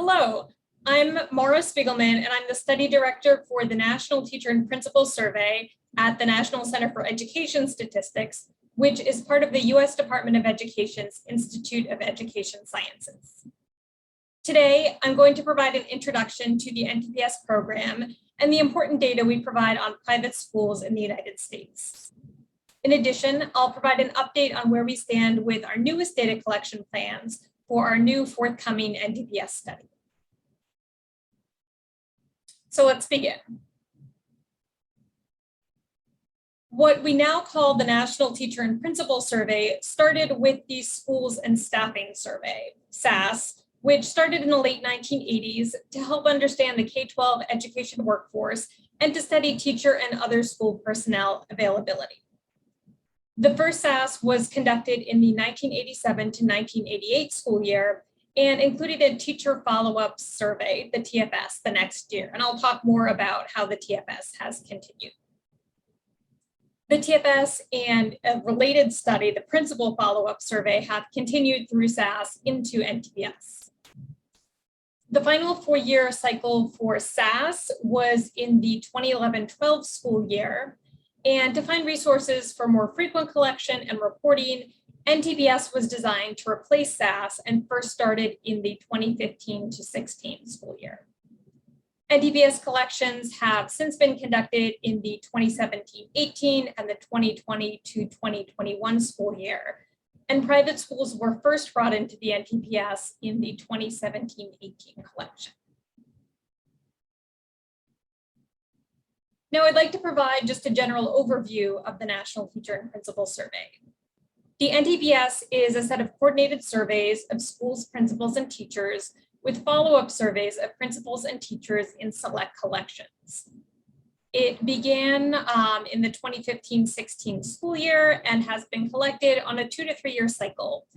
Hello, I'm Maura Spiegelman, and I'm the study director for the National Teacher and Principal Survey at the National Center for Education Statistics, which is part of the U.S. Department of Education's Institute of Education Sciences. Today, I'm going to provide an introduction to the NTPS program and the important data we provide on private schools in the United States. In addition, I'll provide an update on where we stand with our newest data collection plans for our new forthcoming NTPS study. So let's begin. What we now call the National Teacher and Principal Survey started with the Schools and Staffing Survey, SAS, which started in the late 1980s to help understand the K-12 education workforce and to study teacher and other school personnel availability. The first SAS was conducted in the 1987 to 1988 school year and included a teacher follow-up survey, the TFS, the next year. And I'll talk more about how the TFS has continued. The TFS and a related study, the principal follow-up survey, have continued through SAS into NTPS. The final four-year cycle for SAS was in the 2011-12 school year. And to find resources for more frequent collection and reporting, NTPS was designed to replace SAS and first started in the 2015 to 16 school year. NTPS collections have since been conducted in the 2017-18 and the 2020 to 2021 school year. And private schools were first brought into the NTPS in the 2017-18 collection. Now, I'd like to provide just a general overview of the National Teacher and Principal Survey. The NTPS is a set of coordinated surveys of schools, principals, and teachers with follow-up surveys of principals and teachers in select collections. It began in the 2015-16 school year and has been collected on a 2 to 3 year cycle.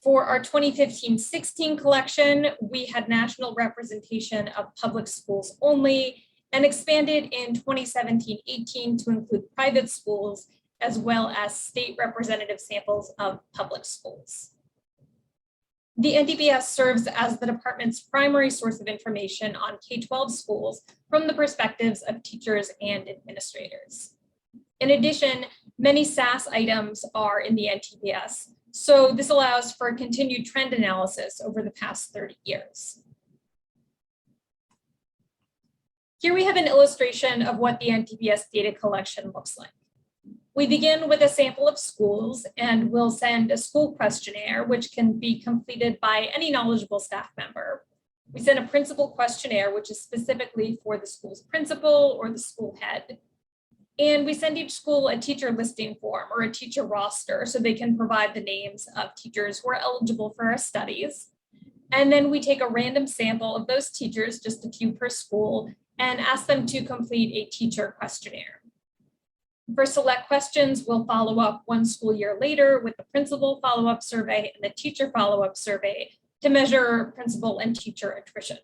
For our 2015-16 collection, we had national representation of public schools only, and expanded in 2017-18 to include private schools, as well as state representative samples of public schools. The NTPS serves as the department's primary source of information on K-12 schools from the perspectives of teachers and administrators. In addition, many SAS items are in the NTPS, so this allows for continued trend analysis over the past 30 years. Here we have an illustration of what the NTPS data collection looks like. We begin with a sample of schools and we'll send a school questionnaire, which can be completed by any knowledgeable staff member. We send a principal questionnaire, which is specifically for the school's principal or the school head. And we send each school a teacher listing form or a teacher roster so they can provide the names of teachers who are eligible for our studies. And then we take a random sample of those teachers, just a few per school, and ask them to complete a teacher questionnaire. For select questions, we'll follow up one school year later with the principal follow-up survey and the teacher follow-up survey to measure principal and teacher attrition.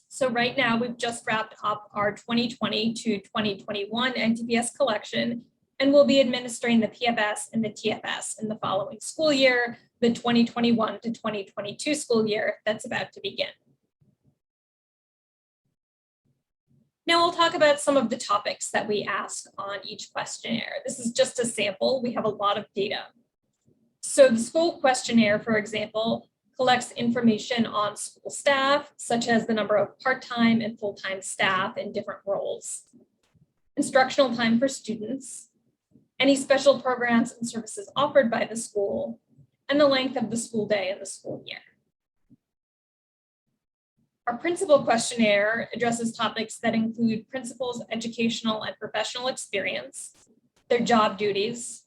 So right now, we've just wrapped up our 2020 to 2021 NTPS collection, and we'll be administering the PFS and the TFS in the following school year, the 2021 to 2022 school year that's about to begin. Now I'll talk about some of the topics that we ask on each questionnaire. This is just a sample. We have a lot of data. So the school questionnaire, for example, collects information on school staff, such as the number of part-time and full-time staff in different roles, instructional time for students, any special programs and services offered by the school, and the length of the school day and the school year. Our principal questionnaire addresses topics that include principals' educational and professional experience, their job duties,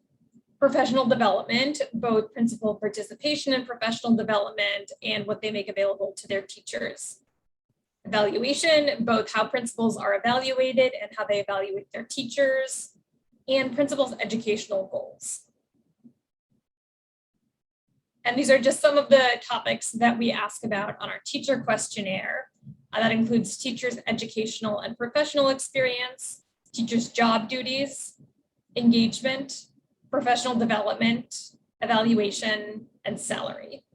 professional development, both principal participation in professional development and what they make available to their teachers, evaluation, both how principals are evaluated and how they evaluate their teachers, and principals' educational goals. And these are just some of the topics that we ask about on our teacher questionnaire. That includes teachers' educational and professional experience, teachers' job duties, engagement, professional development, evaluation, and salary.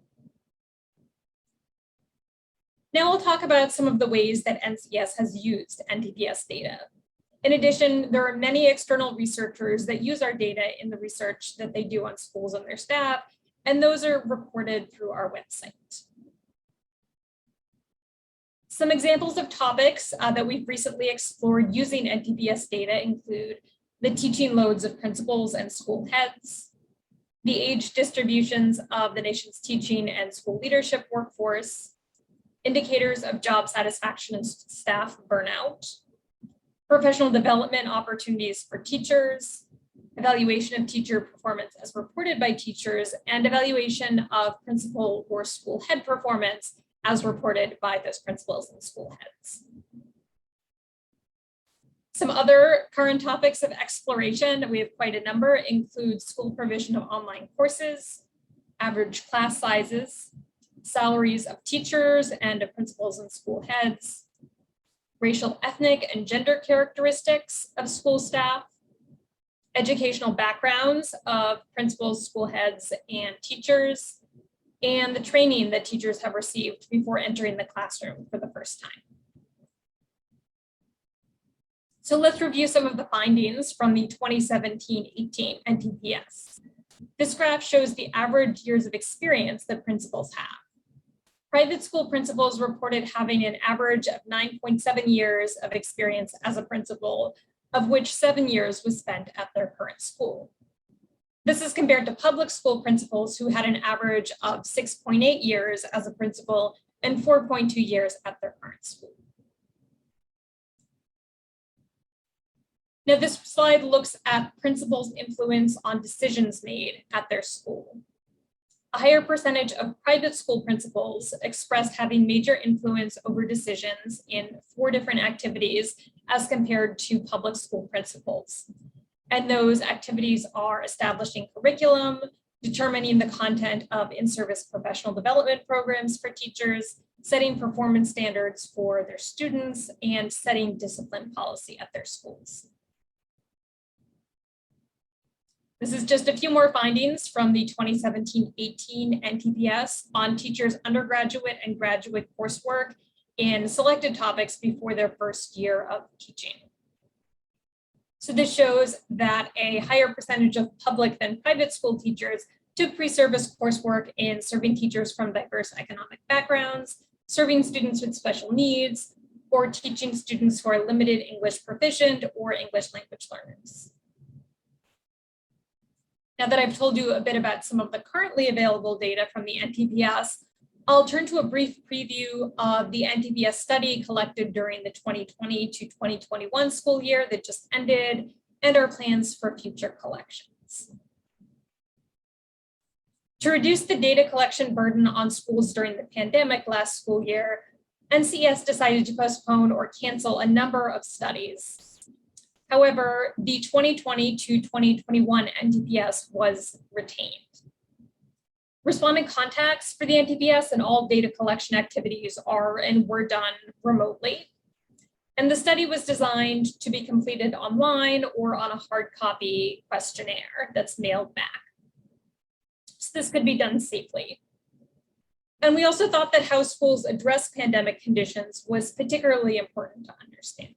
Now we'll talk about some of the ways that NCES has used NTPS data. In addition, there are many external researchers that use our data in the research that they do on schools and their staff, and those are reported through our website. Some examples of topics that we've recently explored using NTPS data include the teaching loads of principals and school heads, the age distributions of the nation's teaching and school leadership workforce, indicators of job satisfaction and staff burnout, professional development opportunities for teachers, evaluation of teacher performance as reported by teachers, and evaluation of principal or school head performance as reported by those principals and school heads. Some other current topics of exploration, we have quite a number, include school provision of online courses, average class sizes, salaries of teachers and of principals and school heads, racial, ethnic, and gender characteristics of school staff, educational backgrounds of principals, school heads, and teachers, and the training that teachers have received before entering the classroom for the first time. So let's review some of the findings from the 2017-18 NTPS. This graph shows the average years of experience that principals have. Private school principals reported having an average of 9.7 years of experience as a principal, of which 7 years was spent at their current school. This is compared to public school principals who had an average of 6.8 years as a principal and 4.2 years at their current school. Now, this slide looks at principals' influence on decisions made at their school. A higher percentage of private school principals expressed having major influence over decisions in 4 different activities as compared to public school principals. And those activities are establishing curriculum, determining the content of in-service professional development programs for teachers, setting performance standards for their students, and setting discipline policy at their schools. This is just a few more findings from the 2017-18 NTPS on teachers' undergraduate and graduate coursework in selected topics before their first year of teaching. So this shows that a higher percentage of public than private school teachers took pre-service coursework in serving teachers from diverse economic backgrounds, serving students with special needs, or teaching students who are limited English proficient or English language learners. Now that I've told you a bit about some of the currently available data from the NTPS, I'll turn to a brief preview of the NTPS study collected during the 2020 to 2021 school year that just ended and our plans for future collections. To reduce the data collection burden on schools during the pandemic last school year, NCES decided to postpone or cancel a number of studies. However, the 2020 to 2021 NTPS was retained. Respondent contacts for the NTPS and all data collection activities are and were done remotely. And the study was designed to be completed online or on a hard copy questionnaire that's mailed back. So this could be done safely. And we also thought that how schools address pandemic conditions was particularly important to understand.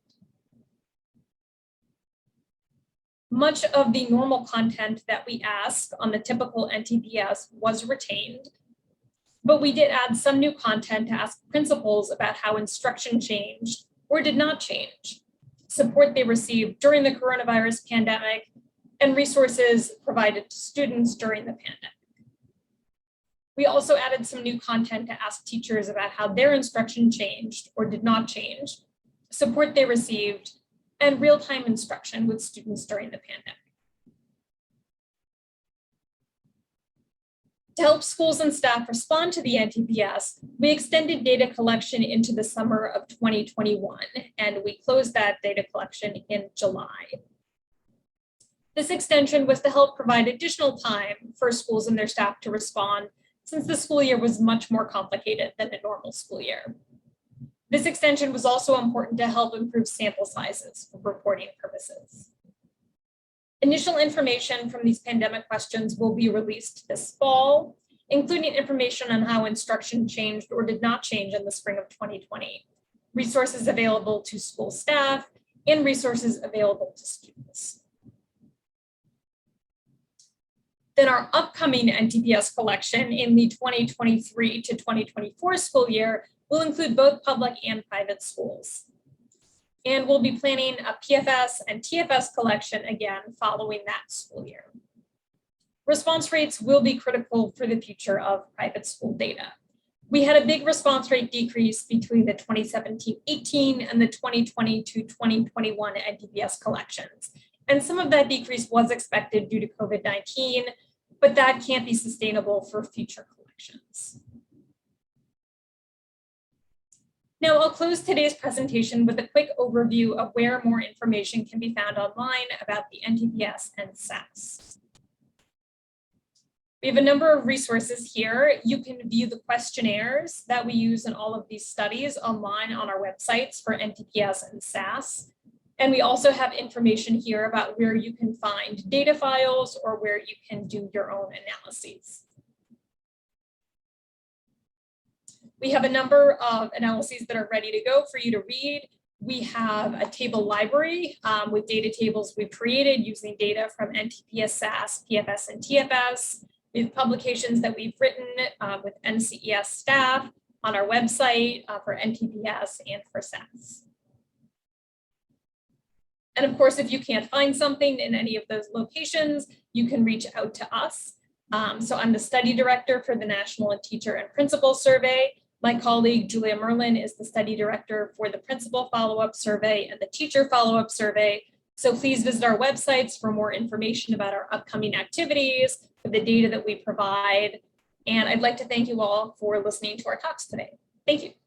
Much of the normal content that we ask on the typical NTPS was retained, but we did add some new content to ask principals about how instruction changed or did not change, support they received during the coronavirus pandemic, and resources provided to students during the pandemic. We also added some new content to ask teachers about how their instruction changed or did not change, support they received, and real-time instruction with students during the pandemic. To help schools and staff respond to the NTPS, we extended data collection into the summer of 2021, and we closed that data collection in July. This extension was to help provide additional time for schools and their staff to respond, since the school year was much more complicated than a normal school year. This extension was also important to help improve sample sizes for reporting purposes. Initial information from these pandemic questions will be released this fall, including information on how instruction changed or did not change in the spring of 2020, resources available to school staff, and resources available to students. Then our upcoming NTPS collection in the 2023 to 2024 school year will include both public and private schools. And we'll be planning a PFS and TFS collection again following that school year. Response rates will be critical for the future of private school data. We had a big response rate decrease between the 2017-18 and the 2020 to 2021 NTPS collections. And some of that decrease was expected due to COVID-19, but that can't be sustainable for future collections. Now, I'll close today's presentation with a quick overview of where more information can be found online about the NTPS and SAS. We have a number of resources here. You can view the questionnaires that we use in all of these studies online on our websites for NTPS and SAS. And we also have information here about where you can find data files or where you can do your own analyses. We have a number of analyses that are ready to go for you to read. We have a table library with data tables we've created using data from NTPS, SAS, PFS, and TFS. We have publications that we've written with NCES staff on our website for NTPS and for SAS. And of course, if you can't find something in any of those locations, you can reach out to us. So I'm the study director for the National Teacher and Principal Survey. My colleague, Julia Merlin, is the study director for the Principal Follow-Up Survey and the Teacher Follow-Up Survey. So please visit our websites for more information about our upcoming activities, for the data that we provide. And I'd like to thank you all for listening to our talks today. Thank you.